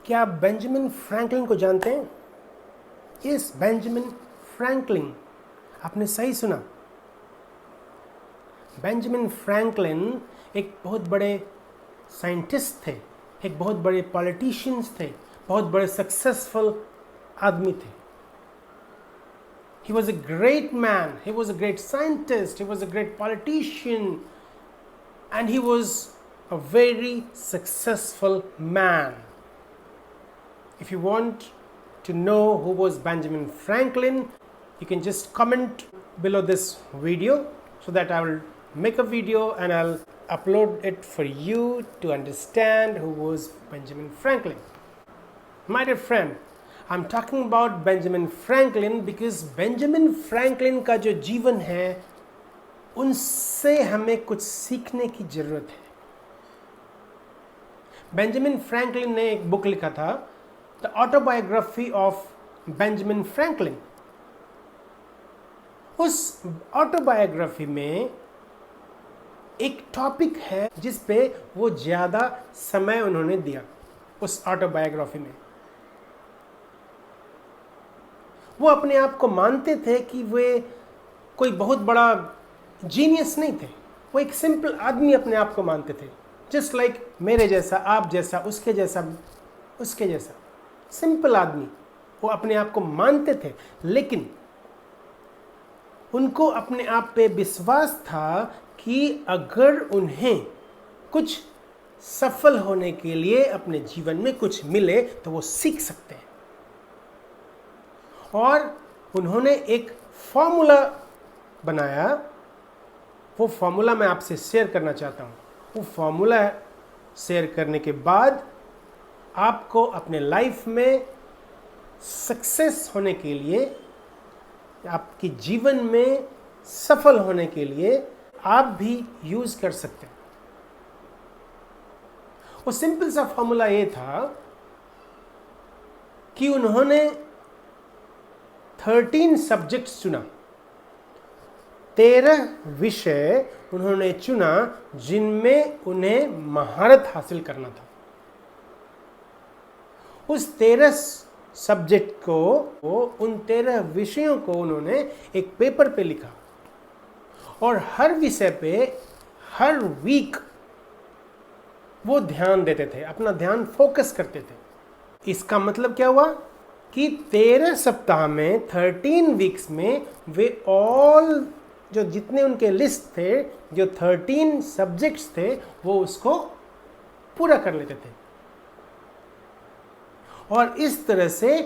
क्या आप Benjamin Franklin को जानते हैं? यस, बेंजामिन फ्रैंकलिन, आपने सही सुना। बेंजामिन फ्रैंकलिन एक बहुत बड़े साइंटिस्ट थे, एक बहुत बड़े पॉलिटिशियंस थे, बहुत बड़े सक्सेसफुल आदमी थे। He was a great man, he was a great scientist, he was a great politician, and he was a very successful man. If you want to know who was Benjamin Franklin, you can just comment below this video so that I will make a video and I'll upload it for you to understand who was Benjamin Franklin. My dear friend, I'm talking about Benjamin Franklin because Benjamin Franklin का जो जीवन है उनसे हमें कुछ सीखने की जरूरत है। बेंजामिन फ्रैंकलिन ने एक बुक लिखा था, the autobiography of Benjamin Franklin. उस ऑटोबायोग्राफी में एक टॉपिक है जिस पे वो ज़्यादा समय उन्होंने दिया। उस ऑटोबायोग्राफी में वो अपने आप को मानते थे कि वे कोई बहुत बड़ा जीनियस नहीं थे, वो एक सिंपल आदमी अपने आप को मानते थे, जस्ट लाइक मेरे जैसा, आप जैसा, उसके जैसा, उसके जैसा, सिंपल आदमी वो अपने आप को मानते थे। लेकिन उनको अपने आप पे विश्वास था कि अगर उन्हें कुछ सफल होने के लिए अपने जीवन में कुछ मिले तो वो सीख सकते हैं। और उन्होंने एक फॉर्मूला बनाया, वो फॉर्मूला मैं आपसे शेयर करना चाहता हूँ। वो फॉर्मूला शेयर करने के बाद आपको अपने लाइफ में सक्सेस होने के लिए, आपके जीवन में सफल होने के लिए आप भी यूज कर सकते हैं। वो सिंपल सा फॉर्मूला ये था कि उन्होंने 13 सब्जेक्ट्स चुना, 13 विषय उन्होंने चुना जिनमें उन्हें महारत हासिल करना था। उस 13 सब्जेक्ट को, उन 13 विषयों को उन्होंने एक पेपर पे लिखा और हर विषय पे हर वीक वो ध्यान देते थे, अपना ध्यान फोकस करते थे। इसका मतलब क्या हुआ कि 13 सप्ताह में, 13 वीक्स में वे ऑल जो जितने उनके लिस्ट थे, जो 13 सब्जेक्ट्स थे, वो उसको पूरा कर लेते थे। और इस तरह से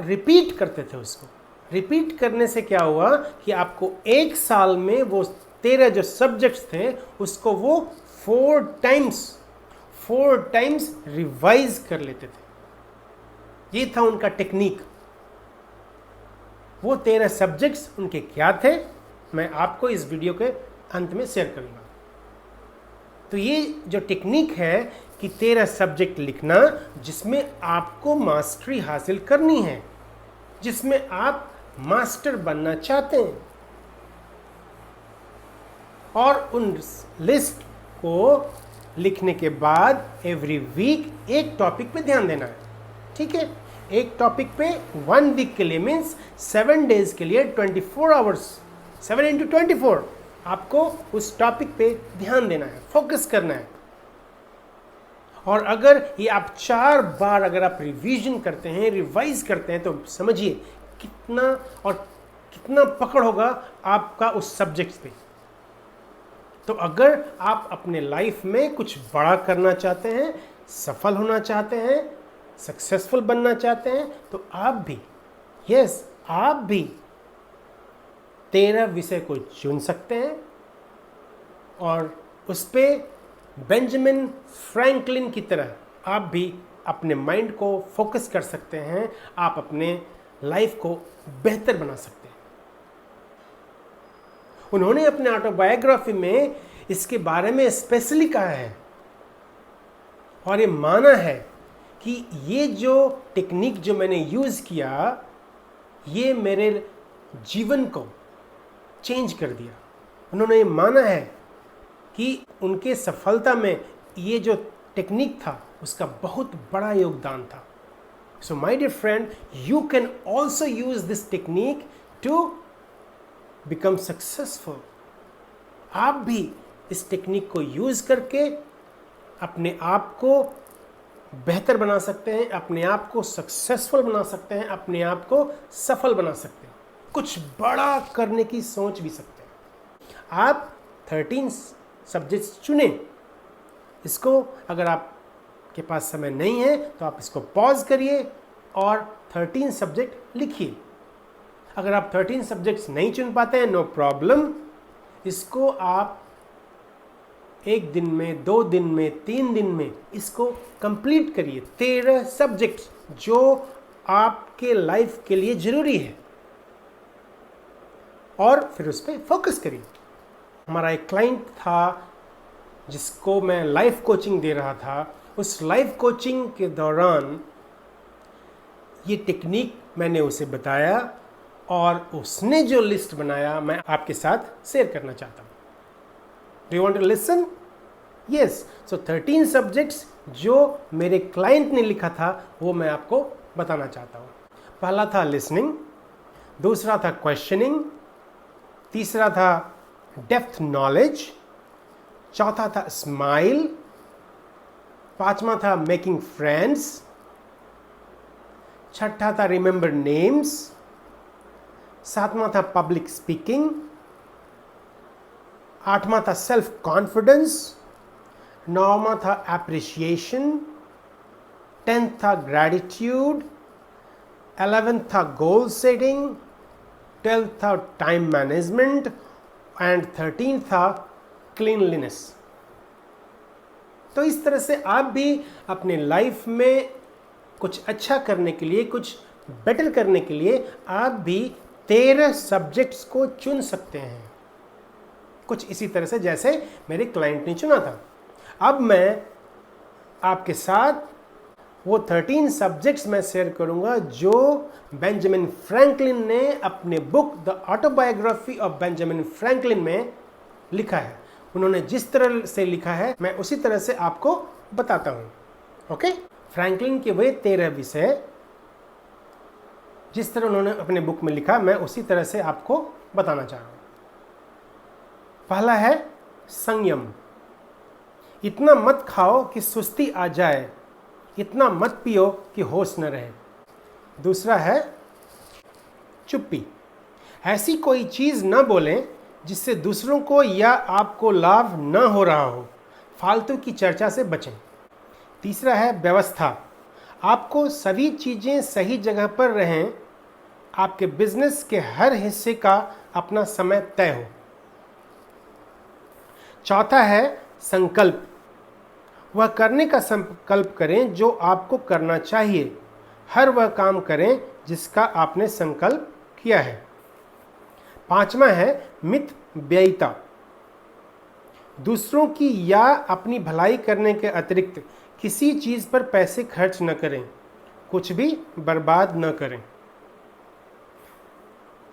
रिपीट करते थे उसको। रिपीट करने से क्या हुआ कि आपको एक साल में वो 13 जो सब्जेक्ट्स थे उसको वो 4 टाइम्स रिवाइज कर लेते थे। ये था उनका टेक्निक। वो 13 सब्जेक्ट्स उनके क्या थे, मैं आपको इस वीडियो के अंत में शेयर करूंगा। तो ये जो टेक्निक है कि 13 सब्जेक्ट लिखना जिसमें आपको मास्टरी हासिल करनी है, जिसमें आप मास्टर बनना चाहते हैं, और उन लिस्ट को लिखने के बाद एवरी वीक एक टॉपिक पे ध्यान देना है। ठीक है, एक टॉपिक पे 1 वीक के लिए मीन्स 7 डेज के लिए 24 आवर्स, 7 into 24 आपको उस टॉपिक पे ध्यान देना है, फोकस करना है। और अगर ये आप 4 बार अगर आप रिवीजन करते हैं, रिवाइज करते हैं, तो समझिए कितना पकड़ होगा आपका उस सब्जेक्ट पे। तो अगर आप अपने लाइफ में कुछ बड़ा करना चाहते हैं, सफल होना चाहते हैं, सक्सेसफुल बनना चाहते हैं, तो आप भी 13 विषय को चुन सकते हैं और उस पे बेंजामिन फ्रैंकलिन की तरह आप भी अपने माइंड को फोकस कर सकते हैं। आप अपने लाइफ को बेहतर बना सकते हैं। उन्होंने अपने ऑटोबायोग्राफी में इसके बारे में स्पेशली कहा है और ये माना है कि ये जो टेक्निक जो मैंने यूज़ किया, ये मेरे जीवन को चेंज कर दिया। उन्होंने ये माना है कि उनके सफलता में ये जो टेक्निक था उसका बहुत बड़ा योगदान था। So my dear friend, you can also use this technique to become successful. आप भी इस टेक्निक को यूज करके अपने आप को बेहतर बना सकते हैं, अपने आप को सक्सेसफुल बना सकते हैं, अपने आप को सफल बना सकते हैं, कुछ बड़ा करने की सोच भी सकते हैं। आप 13 सब्जेक्ट्स चुनें। इसको अगर आपके पास समय नहीं है तो आप इसको पॉज करिए और 13 सब्जेक्ट लिखिए। अगर आप 13 सब्जेक्ट्स नहीं चुन पाते हैं, नो प्रॉब्लम, इसको आप 1 दिन में, 2 दिन में, 3 दिन में इसको कंप्लीट करिए। 13 सब्जेक्ट्स जो आपके लाइफ के लिए जरूरी है, और फिर उस पर फोकस करिए। हमारा एक क्लाइंट था जिसको मैं लाइफ कोचिंग दे रहा था। उस लाइफ कोचिंग के दौरान ये टेक्निक मैंने उसे बताया और उसने जो लिस्ट बनाया मैं आपके साथ शेयर करना चाहता हूँ। Do you want to listen? Yes. So 13 subjects जो मेरे क्लाइंट ने लिखा था वो मैं आपको बताना चाहता हूँ। पहला था लिसनिंग, दूसरा था क्वेश्चनिंग, तीसरा था डेप्थ नॉलेज, चौथा था स्माइल, पांचवा था मेकिंग फ्रेंड्स, छठा था रिमेंबर नेम्स, सातवां था पब्लिक स्पीकिंग, आठवां था सेल्फ कॉन्फिडेंस, नौवां था एप्रिसिएशन, 10th था ग्रैटिट्यूड, 11th था गोल सेटिंग, 12th था टाइम मैनेजमेंट एंड 13th था क्लीनलीनेस। तो इस तरह से आप भी अपने लाइफ में कुछ अच्छा करने के लिए, कुछ बेटर करने के लिए आप भी 13 सब्जेक्ट्स को चुन सकते हैं, कुछ इसी तरह से जैसे मेरे क्लाइंट ने चुना था। अब मैं आपके साथ वो 13 सब्जेक्ट्स में शेयर करूंगा जो बेंजामिन फ्रैंकलिन ने अपने book the autobiography of Benjamin Franklin में लिखा है। उन्होंने जिस तरह से लिखा है मैं उसी तरह से आपको बताता हूँ। ओके? फ्रैंकलिन के वे 13 विषय जिस तरह उन्होंने अपने बुक में लिखा मैं उसी तरह से आपको बताना चाह रहा हूँ। पहला है संयम। इतना मत खाओ कि सुस्ती आ जाए, इतना मत पियो कि होश न रहे। दूसरा है चुप्पी। ऐसी कोई चीज़ न बोलें जिससे दूसरों को या आपको लाभ न हो रहा हो। फालतू की चर्चा से बचें। तीसरा है व्यवस्था। आपको सभी चीज़ें सही जगह पर रहें। आपके बिजनेस के हर हिस्से का अपना समय तय हो। चौथा है संकल्प। वह करने का संकल्प करें जो आपको करना चाहिए। हर वह काम करें जिसका आपने संकल्प किया है। पांचवा है मितव्ययिता। दूसरों की या अपनी भलाई करने के अतिरिक्त किसी चीज़ पर पैसे खर्च न करें, कुछ भी बर्बाद न करें।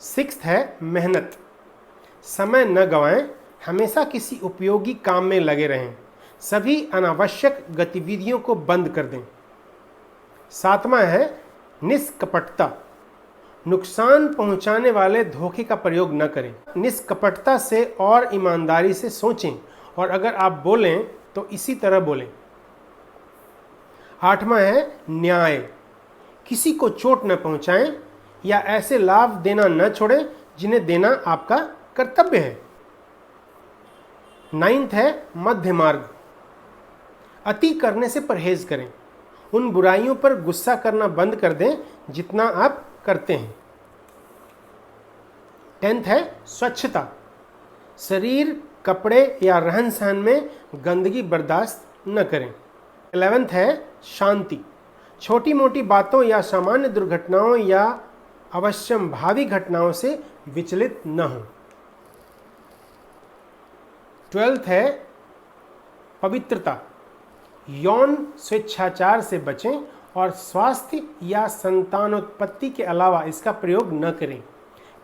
सिक्स्थ है मेहनत। समय न गंवाएं, हमेशा किसी उपयोगी काम में लगे रहें। सभी अनावश्यक गतिविधियों को बंद कर दें। सातवां है निष्कपटता। नुकसान पहुंचाने वाले धोखे का प्रयोग न करें। निष्कपटता से और ईमानदारी से सोचें और अगर आप बोलें तो इसी तरह बोलें। आठवां है न्याय। किसी को चोट न पहुंचाएं या ऐसे लाभ देना न छोड़ें जिन्हें देना आपका कर्तव्य है। नाइन्थ है मध्य मार्ग। अति करने से परहेज करें। उन बुराइयों पर गुस्सा करना बंद कर दें जितना आप करते हैं। 10th है स्वच्छता। शरीर, कपड़े या रहन सहन में गंदगी बर्दाश्त न करें। 11th है शांति। छोटी मोटी बातों या सामान्य दुर्घटनाओं या अवश्यंभावी घटनाओं से विचलित न हो। 12th है पवित्रता। यौन स्वेच्छाचार से बचें और स्वास्थ्य या संतानोत्पत्ति के अलावा इसका प्रयोग न करें।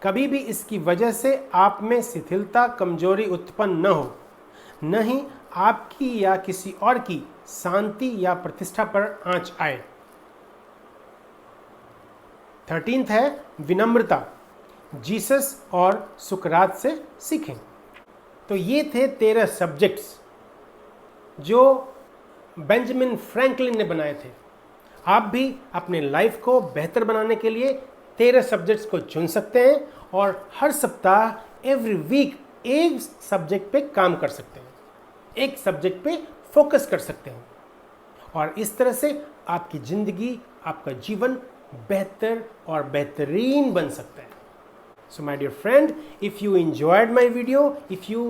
कभी भी इसकी वजह से आप में शिथिलता, कमजोरी उत्पन्न न हो, न ही आपकी या किसी और की शांति या प्रतिष्ठा पर आंच आए। 13th है विनम्रता, जीसस और सुकरात से सीखें। तो ये थे 13 सब्जेक्ट्स जो बेंजामिन फ्रैंकलिन ने बनाए थे। आप भी अपने लाइफ को बेहतर बनाने के लिए 13 सब्जेक्ट्स को चुन सकते हैं और हर सप्ताह एवरी वीक एक सब्जेक्ट पे काम कर सकते हैं, एक सब्जेक्ट पे फोकस कर सकते हैं और इस तरह से आपकी ज़िंदगी, आपका जीवन बेहतर और बेहतरीन बन सकता है। So my dear friend, if you enjoyed my video, if you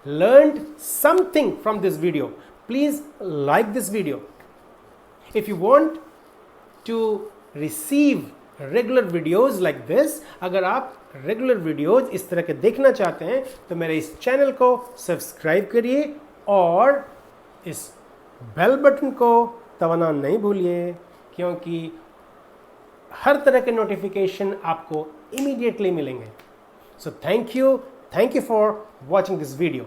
learned something from this video, please like this video. If you want to receive regular videos like this, अगर आप रेगुलर वीडियोज इस तरह के देखना चाहते हैं तो मेरे इस चैनल को सब्सक्राइब करिए और इस बेल बटन को दबाना नहीं भूलिए, क्योंकि हर तरह के नोटिफिकेशन आपको इमीडिएटली मिलेंगे। So thank you for watching this video.